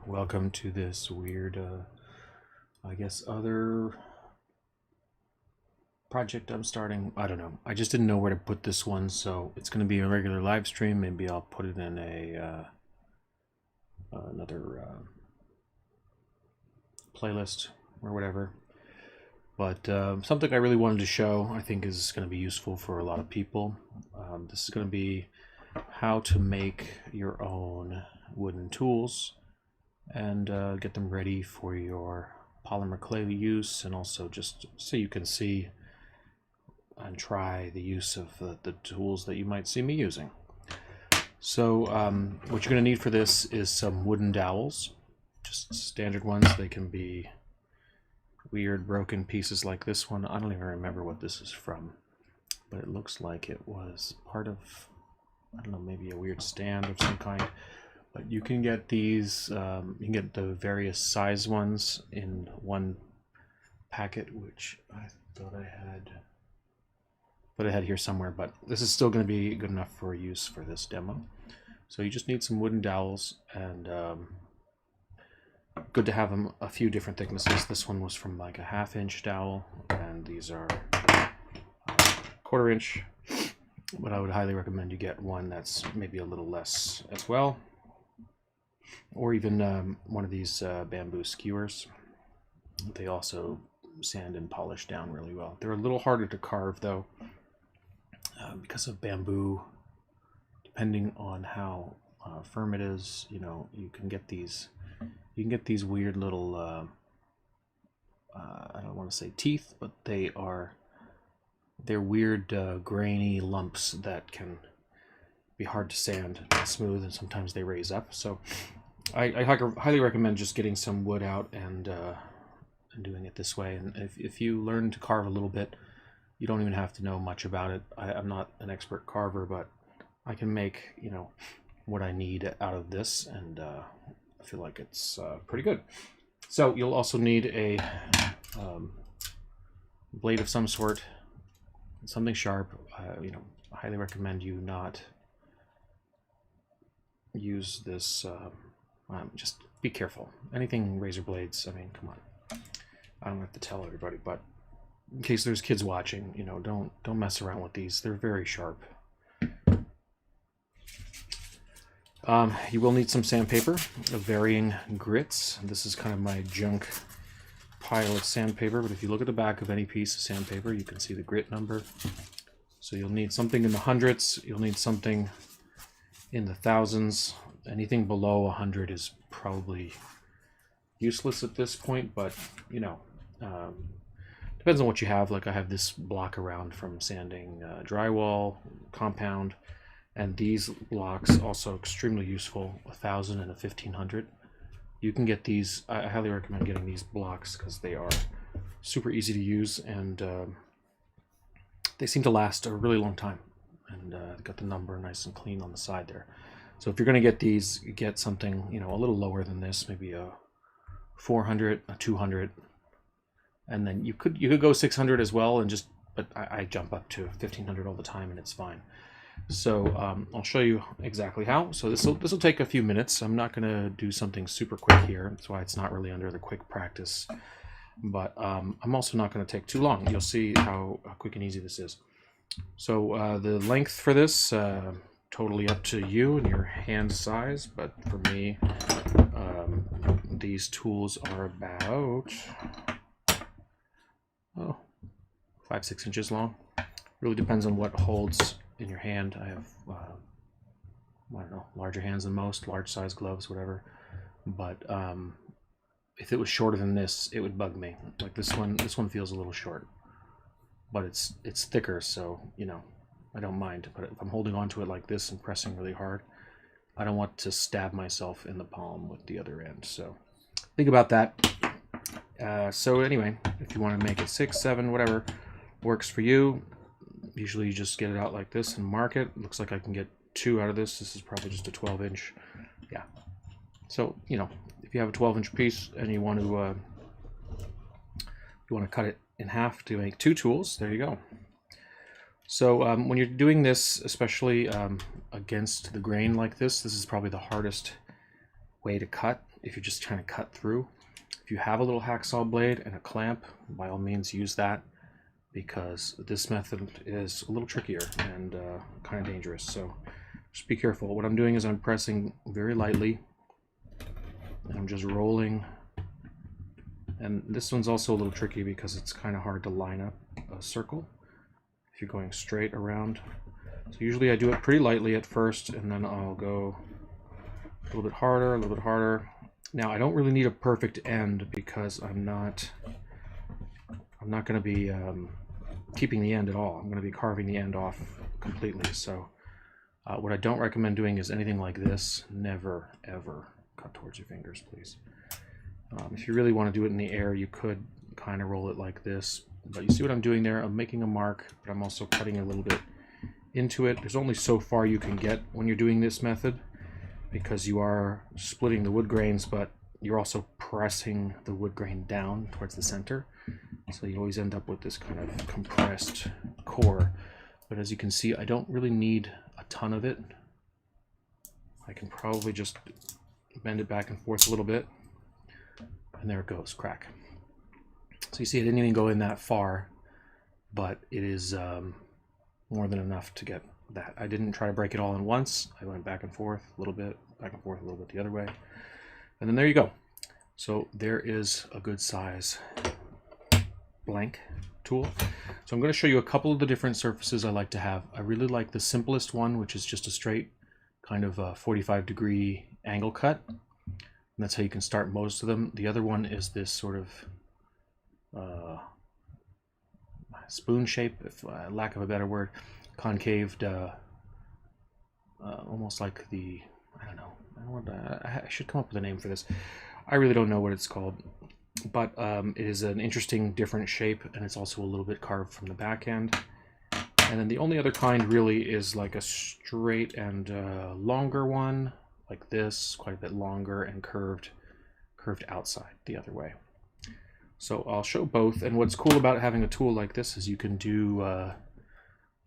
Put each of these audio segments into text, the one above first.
Welcome to this weird, I guess, other project I'm starting. I don't know. I just didn't know where to put this one, so it's going to be a regular live stream. Maybe I'll put it in a another playlist or whatever. But something I really wanted to show, I think, is going to be useful for a lot of people. This is going to be how to make your own wooden tools and get them ready for your polymer clay use, and also just so you can see and try the use of the tools that you might see me using. So what you're going to need for this is some wooden dowels, just standard ones. They can be weird broken pieces like this one. I don't even remember what this is from, but it looks like it was part of, I don't know, maybe a weird stand of some kind. But you can get these, you can get the various size ones in one packet, which I thought I had here somewhere, but this is still going to be good enough for use for this demo. So you just need some wooden dowels, and good to have them a few different thicknesses. This one was from like a 1/2 inch dowel, and these are 1/4 inch, but I would highly recommend you get one that's maybe a little less as well, or even one of these bamboo skewers. They also sand and polish down really well. They're a little harder to carve though, because of bamboo. Depending on how firm it is, you know, you can get these weird little I don't want to say teeth, but they're weird grainy lumps that can be hard to sand smooth, and sometimes they raise up. So I highly recommend just getting some wood out and doing it this way. And if you learn to carve a little bit, you don't even have to know much about it. I'm not an expert carver, but I can make, you know, what I need out of this, and I feel like it's pretty good. So you'll also need a blade of some sort, something sharp. You know, I highly recommend you not use this. Just be careful. Anything razor blades, I mean, come on. I don't have to tell everybody, but in case there's kids watching, you know, don't mess around with these. They're very sharp. You will need some sandpaper of varying grits. This is kind of my junk pile of sandpaper, but if you look at the back of any piece of sandpaper, you can see the grit number. So you'll need something in the hundreds, you'll need something in the thousands. Anything below 100 is probably useless at this point, but you know, depends on what you have. Like I have this block around from sanding drywall, compound, and these blocks also extremely useful, 1,000 and a 1,500. You can get these. I highly recommend getting these blocks because they are super easy to use, and they seem to last a really long time. And got the number nice and clean on the side there. So if you're going to get these, get something, you know, a little lower than this, maybe a 400, a 200, and then you could go 600 as well, and just, but I jump up to 1,500 all the time, and it's fine. So I'll show you exactly how. So this will take a few minutes. I'm not going to do something super quick here. That's why it's not really under the quick practice. But I'm also not going to take too long. You'll see how quick and easy this is. So the length for this, totally up to you and your hand size. But for me, these tools are about 5-6 inches long. Really depends on what holds in your hand. I have I don't know, larger hands than most, large size gloves, whatever. But if it was shorter than this, it would bug me. Like this one feels a little short, but it's thicker, so you know, I don't mind. But if I'm holding onto it like this and pressing really hard, I don't want to stab myself in the palm with the other end. So think about that. So anyway, if you want to make it 6, 7, whatever works for you. Usually you just get it out like this and mark it. Looks like I can get 2 out of this. This is probably just a 12-inch. Yeah. So, you know, if you have a 12-inch piece and you want to cut it in half to make 2 tools, there you go. So when you're doing this, especially against the grain like this is probably the hardest way to cut. if you're just trying to cut through. If you have a little hacksaw blade and a clamp, by all means use that, because this method is a little trickier and kind of dangerous. So just be careful. What I'm doing is I'm pressing very lightly, and I'm just rolling. And this one's also a little tricky because it's kind of hard to line up a circle if you're going straight around. So usually I do it pretty lightly at first, and then I'll go a little bit harder, a little bit harder. Now I don't really need a perfect end because I'm not going to be keeping the end at all. I'm going to be carving the end off completely. So what I don't recommend doing is anything like this. Never ever cut towards your fingers, please. If you really want to do it in the air, you could kind of roll it like this. But you see what I'm doing there? I'm making a mark, but I'm also cutting a little bit into it. There's only so far you can get when you're doing this method, because you are splitting the wood grains, but you're also pressing the wood grain down towards the center. So you always end up with this kind of compressed core. But as you can see, I don't really need a ton of it. I can probably just bend it back and forth a little bit. And there it goes, crack. So you see, I didn't even go in that far, but it is more than enough to get that. I didn't try to break it all in once. I went back and forth a little bit, back and forth a little bit the other way. And then there you go. So there is a good size blank tool. So I'm going to show you a couple of the different surfaces I like to have. I really like the simplest one, which is just a straight kind of 45-degree angle cut. And that's how you can start most of them. The other one is this sort of spoon shape, if lack of a better word, concaved, almost like the, I don't know, I should come up with a name for this. I really don't know what it's called, but it is an interesting different shape, and it's also a little bit carved from the back end. And then the only other kind really is like a straight and longer one, like this, quite a bit longer and curved outside the other way. So I'll show both, and what's cool about having a tool like this is you can do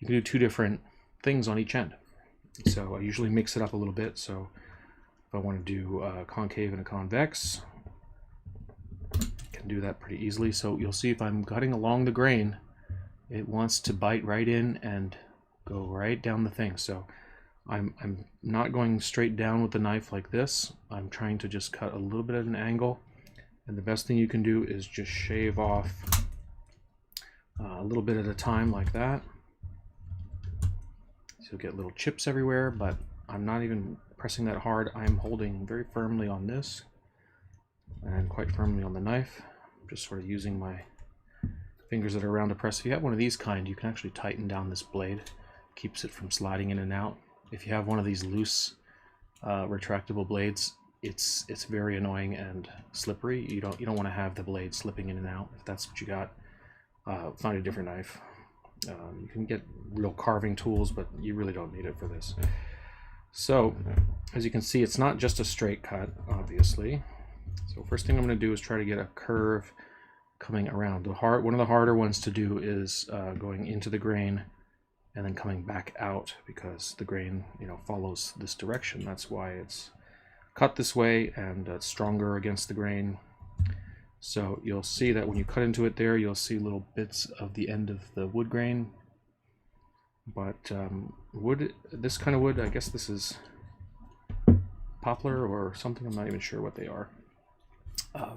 two different things on each end. So I usually mix it up a little bit. So if I want to do a concave and a convex, I can do that pretty easily. So you'll see if I'm cutting along the grain, it wants to bite right in and go right down the thing. So I'm not going straight down with the knife like this. I'm trying to just cut a little bit at an angle. And the best thing you can do is just shave off a little bit at a time like that. So you'll get little chips everywhere, but I'm not even pressing that hard. I'm holding very firmly on this and quite firmly on the knife. I'm just sort of using my fingers that are around to press. If you have one of these kind, you can actually tighten down this blade. Keeps it from sliding in and out. If you have one of these loose retractable blades, it's very annoying and slippery. You don't want to have the blade slipping in and out. If that's what you got, find a different knife. You can get real carving tools, but you really don't need it for this. So as you can see, it's not just a straight cut, obviously. So first thing I'm going to do is try to get a curve coming around. One of the harder ones to do is going into the grain and then coming back out, because the grain, follows this direction. That's why it's cut this way, and it's stronger against the grain. So you'll see that when you cut into it there, you'll see little bits of the end of the wood grain. But this kind of wood, I guess this is poplar or something. I'm not even sure what they are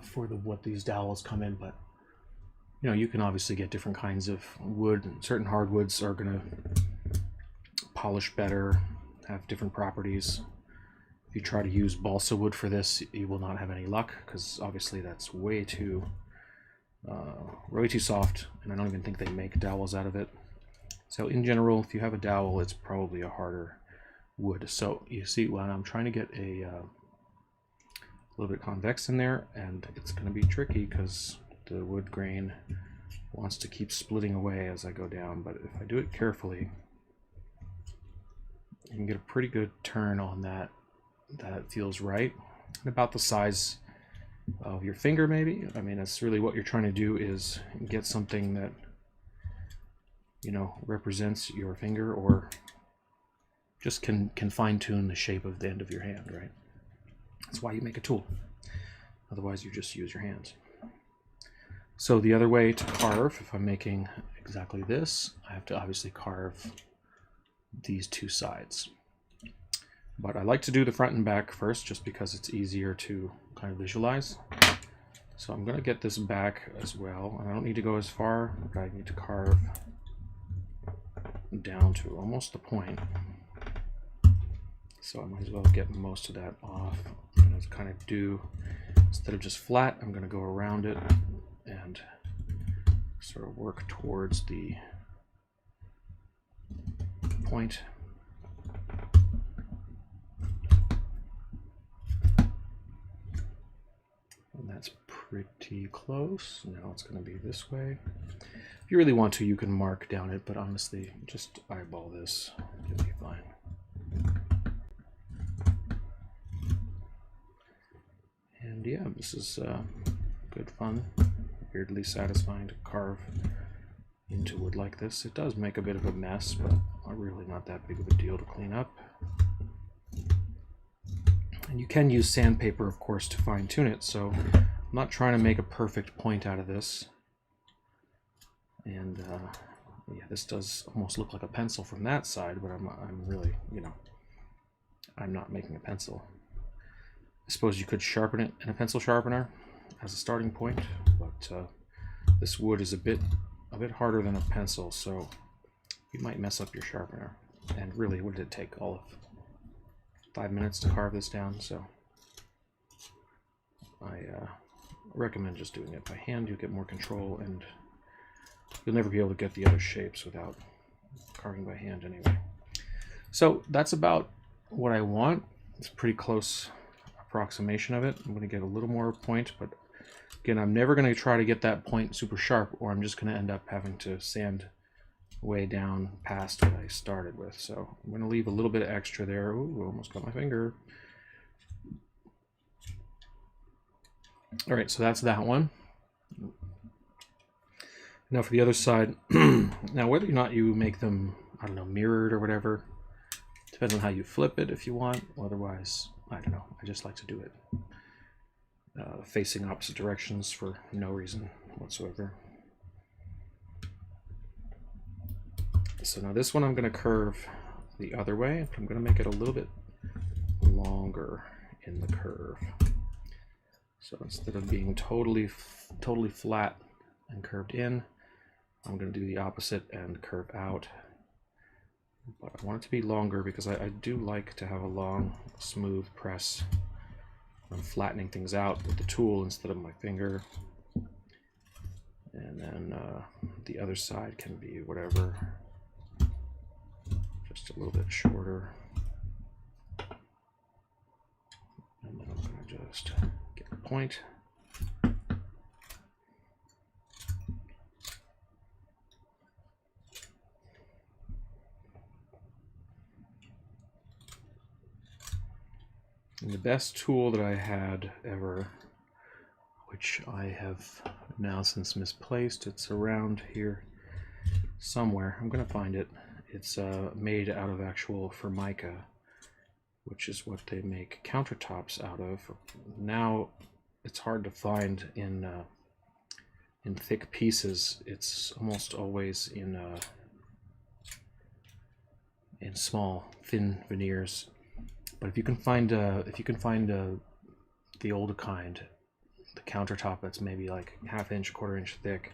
for what these dowels come in, but you can obviously get different kinds of wood. Certain hardwoods are going to polish better, have different properties. If you try to use balsa wood for this, you will not have any luck, because obviously that's way too soft, and I don't even think they make dowels out of it. So in general, if you have a dowel, it's probably a harder wood. So you see, when I'm trying to get a little bit convex in there, and it's going to be tricky because the wood grain wants to keep splitting away as I go down. But if I do it carefully, you can get a pretty good turn on that. That feels right, about the size of your finger, maybe. I mean, that's really what you're trying to do, is get something that represents your finger, or just can fine-tune the shape of the end of your hand, right? That's why you make a tool. Otherwise, you just use your hands. So the other way to carve, if I'm making exactly this, I have to obviously carve these two sides. But I like to do the front and back first just because it's easier to kind of visualize. So I'm going to get this back as well. And I don't need to go as far, but I need to carve down to almost the point. So I might as well get most of that off. I'm going to kind of do, instead of just flat, I'm going to go around it and sort of work towards the point. And that's pretty close. Now it's going to be this way. If you really want to, you can mark down it, but honestly, just eyeball this. It'll be fine. And yeah, this is good fun. Weirdly satisfying to carve into wood like this. It does make a bit of a mess, but really not that big of a deal to clean up. And you can use sandpaper, of course, to fine-tune it, so I'm not trying to make a perfect point out of this. And yeah, this does almost look like a pencil from that side, but I'm really, you know, I'm not making a pencil. I suppose you could sharpen it in a pencil sharpener as a starting point, but this wood is a bit harder than a pencil, so you might mess up your sharpener. And really, what did it take? All of 5 minutes to carve this down, so I recommend just doing it by hand. You get more control, and you'll never be able to get the other shapes without carving by hand anyway. So that's about what I want. It's a pretty close approximation of it. I'm going to get a little more point, but again, I'm never going to try to get that point super sharp, or I'm just going to end up having to sand way down past what I started with. So I'm going to leave a little bit of extra there. Ooh, almost got my finger. All right, so that's that one. Now for the other side, now whether or not you make them, I don't know, mirrored or whatever, depends on how you flip it if you want. Otherwise, I don't know, I just like to do it facing opposite directions for no reason whatsoever. So now this one I'm going to curve the other way. I'm going to make it a little bit longer in the curve. So instead of being totally flat and curved in, I'm going to do the opposite and curve out. But I want it to be longer because I do like to have a long, smooth press. I'm flattening things out with the tool instead of my finger. And then the other side can be whatever, just a little bit shorter. And then I'm going to just get the point. And the best tool that I had ever, which I have now since misplaced, it's around here somewhere. I'm going to find it. It's made out of actual Formica, which is what they make countertops out of. Now it's hard to find in thick pieces. It's almost always in small, thin veneers. But if you can find the old kind, the countertop that's maybe like ½ inch, ¼ inch thick,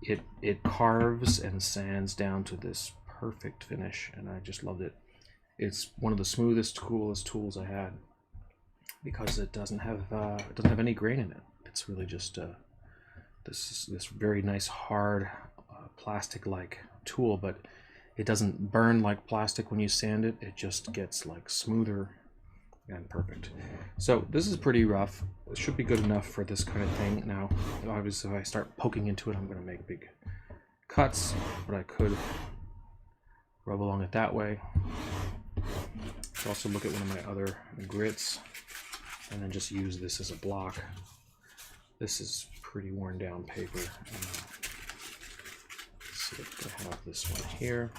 it carves and sands down to this perfect finish, and I just loved it. It's one of the smoothest, coolest tools I had because it doesn't have any grain in it. It's really just this very nice hard plastic-like tool, but it doesn't burn like plastic when you sand it. It just gets like smoother and perfect. So this is pretty rough. It should be good enough for this kind of thing. Now, obviously, if I start poking into it, I'm going to make big cuts, but I could rub along it that way. I'll also look at one of my other grits and then just use this as a block. This is pretty worn down paper. So I have this one here.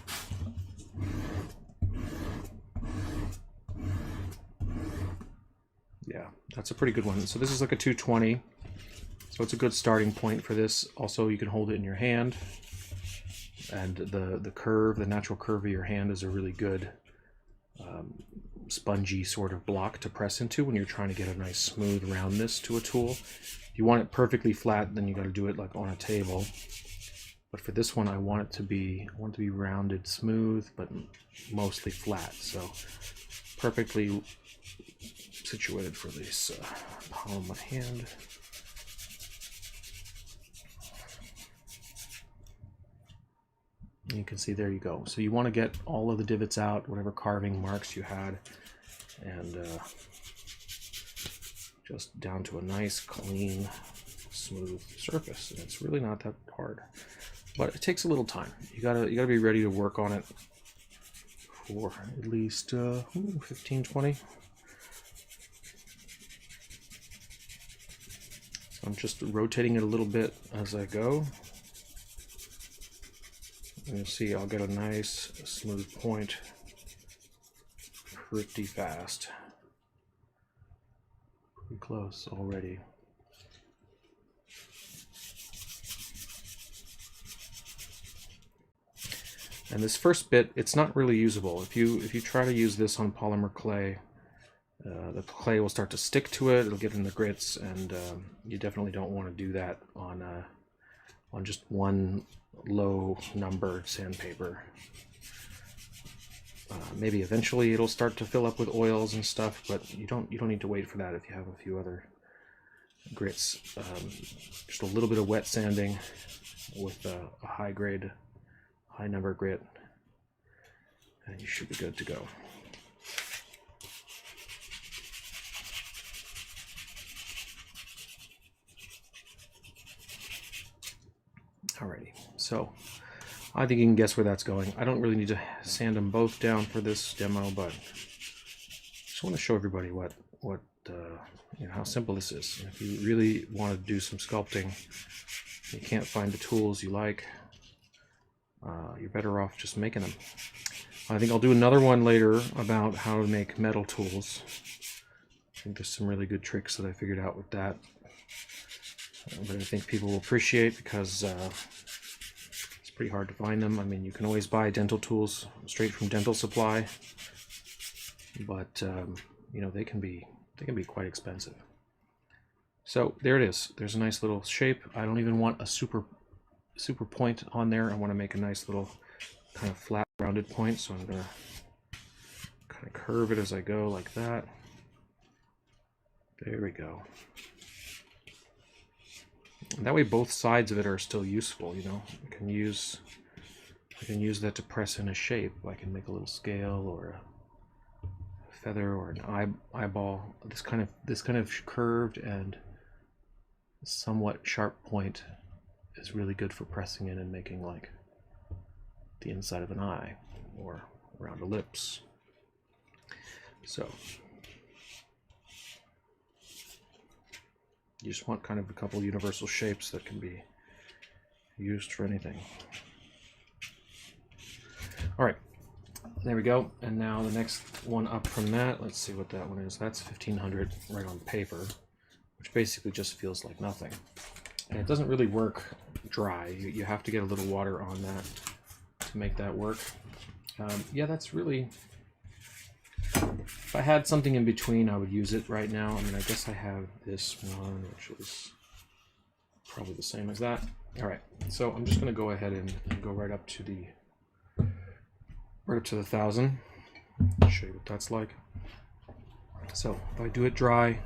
That's a pretty good one. So this is like a 220. So it's a good starting point for this. Also, you can hold it in your hand. And the curve, the natural curve of your hand is a really good spongy sort of block to press into when you're trying to get a nice smooth roundness to a tool. If you want it perfectly flat, then you got to do it like on a table. But for this one, I want it to be rounded, smooth, but mostly flat. So perfectly situated for this palm of my hand. You can see, there you go. So you want to get all of the divots out, whatever carving marks you had, and just down to a nice, clean, smooth surface. And it's really not that hard, but it takes a little time. You gotta be ready to work on it for at least 15, 20. So I'm just rotating it a little bit as I go. And you'll see I'll get a nice smooth point pretty fast. Pretty close already. And this first bit, it's not really usable. If you try to use this on polymer clay, the clay will start to stick to it. It'll get in the grits, and you definitely don't want to do that on just one low numbered sandpaper. Maybe eventually it'll start to fill up with oils and stuff, but you don't need to wait for that if you have a few other grits. Just a little bit of wet sanding with a high grade, high number grit, and you should be good to go. Alrighty, so I think you can guess where that's going. I don't really need to sand them both down for this demo, but just want to show everybody what you know, how simple this is. And if you really want to do some sculpting, you can't find the tools you like, you're better off just making them. I think I'll do another one later about how to make metal tools. I think there's some really good tricks that I figured out with that. But I think people will appreciate, because it's pretty hard to find them. I mean, you can always buy dental tools straight from Dental Supply, but you know, they can be quite expensive. So there it is. There's a nice little shape. I don't even want a super point on there. I want to make a nice little kind of flat rounded point, so I'm gonna kind of curve it as I go like that. There we go. And that way both sides of it are still useful, you know. I can use that to press in a shape. I can make a little scale or a feather or an eyeball. This kind of curved and somewhat sharp point is really good for pressing in and making like the inside of an eye or around a lips. So you just want kind of a couple universal shapes that can be used for anything. All right, there we go. And now the next one up from that, let's see what that one is. That's 1500 right on paper, which basically just feels like nothing. And it doesn't really work dry. You have to get a little water on that to make that work. Yeah, that's really... If I had something in between, I would use it right now. I mean, I guess I have this one, which is probably the same as that. All right, so I'm just going to go ahead and go right up to the 1000. Show you what that's like. So if I do it dry,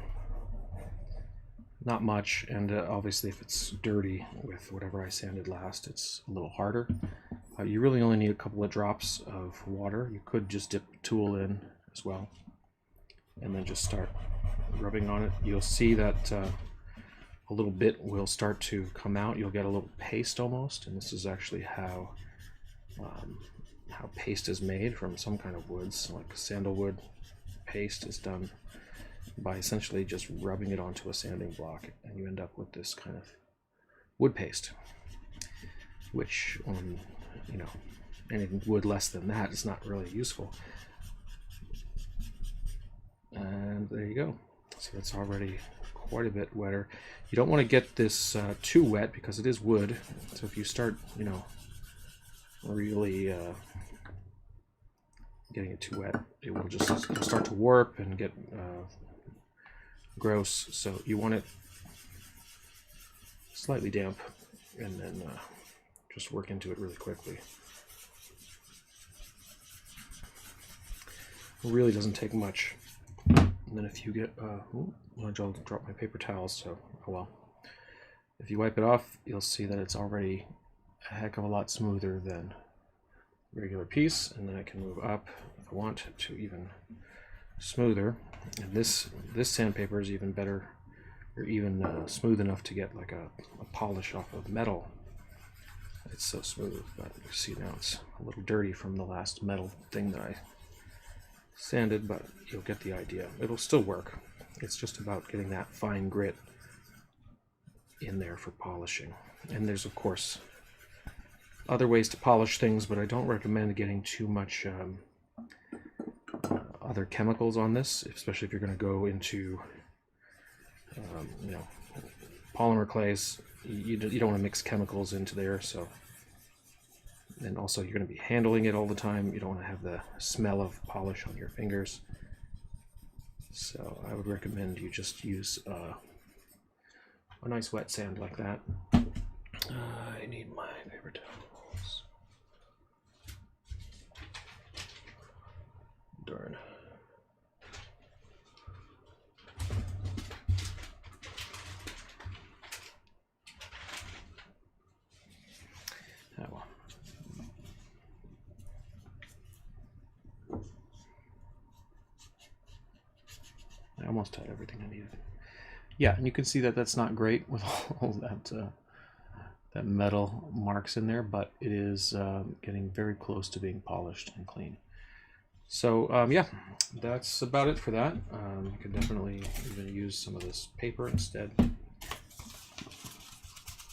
not much, and obviously if it's dirty with whatever I sanded last, it's a little harder. You really only need a couple of drops of water. You could just dip the tool in as well, and then just start rubbing on it. You'll see that a little bit will start to come out. You'll get a little paste almost, and this is actually how paste is made from some kind of woods, like sandalwood. Paste is done by essentially just rubbing it onto a sanding block, and you end up with this kind of wood paste, which you know, anything wood less than that is not really useful. And there you go. See, it's already quite a bit wetter. You don't want to get this too wet because it is wood. So if you start, you know, really getting it too wet, it will just start to warp and get gross. So you want it slightly damp, and then just work into it really quickly. It really doesn't take much. And then if you get, I'll drop my paper towels, so oh well. If you wipe it off, you'll see that it's already a heck of a lot smoother than regular piece, and then I can move up if I want to even smoother. And this sandpaper is even better, or even smooth enough to get like a polish off of metal. It's so smooth, but you see now it's a little dirty from the last metal thing that I sanded, but you'll get the idea. It'll still work. It's just about getting that fine grit in there for polishing. And there's of course other ways to polish things, but I don't recommend getting too much other chemicals on this, especially if you're going to go into you know, polymer clays. You don't want to mix chemicals into there. So, and also you're going to be handling it all the time. You don't want to have the smell of polish on your fingers. So I would recommend you just use a nice wet sand like that. I need my paper towels. Darn. Oh well. I almost had everything I needed. Yeah, and you can see that that's not great with all that that metal marks in there, but it is getting very close to being polished and clean. So yeah, that's about it for that. You can definitely even use some of this paper instead.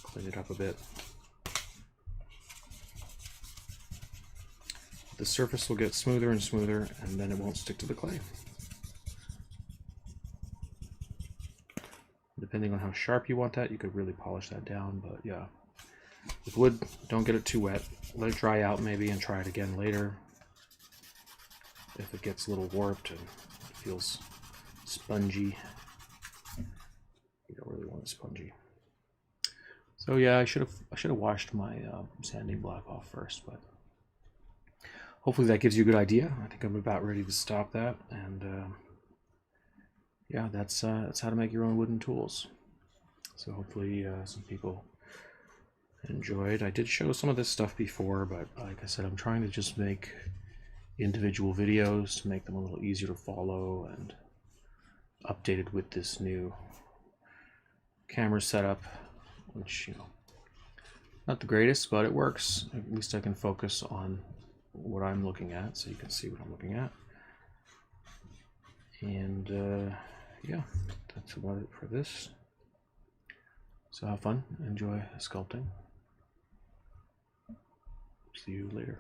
Clean it up a bit. The surface will get smoother and smoother, and then it won't stick to the clay. Depending on how sharp you want that, you could really polish that down, but yeah. With wood, don't get it too wet. Let it dry out maybe and try it again later. If it gets a little warped and it feels spongy, you don't really want it spongy. So yeah, I should have washed my sanding block off first, but hopefully that gives you a good idea. I think I'm about ready to stop that, and yeah, that's how to make your own wooden tools. So hopefully some people enjoyed. I did show some of this stuff before, but like I said, I'm trying to just make individual videos to make them a little easier to follow and updated with this new camera setup, which, you know, not the greatest, but it works. At least I can focus on what I'm looking at, so you can see what I'm looking at. And yeah, that's about it for this. So have fun, enjoy sculpting. See you later.